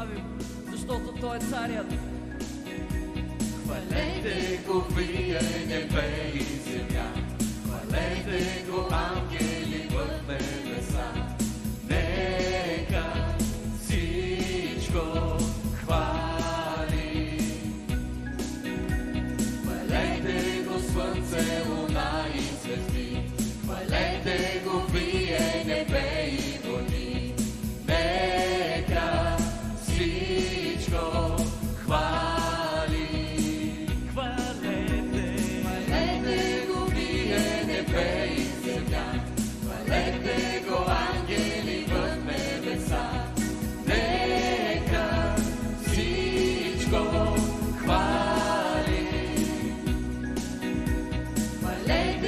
славим, защото Той е царят. Хвалете го, вие небе и земя, хвалете го, ангели в небеса. Нека всичко хвали. Хвалете го, слънце, луна и звезди, хвалете го, вие небе и води. Нека всичко хвали. Хвалете го, вие небе и земя, хвалете го, ангели в небеса. Нека всичко хвали. Хвалете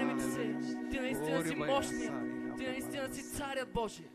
Благодарим ти се. Ти наистина си мощният. Ти наистина си царят Божий.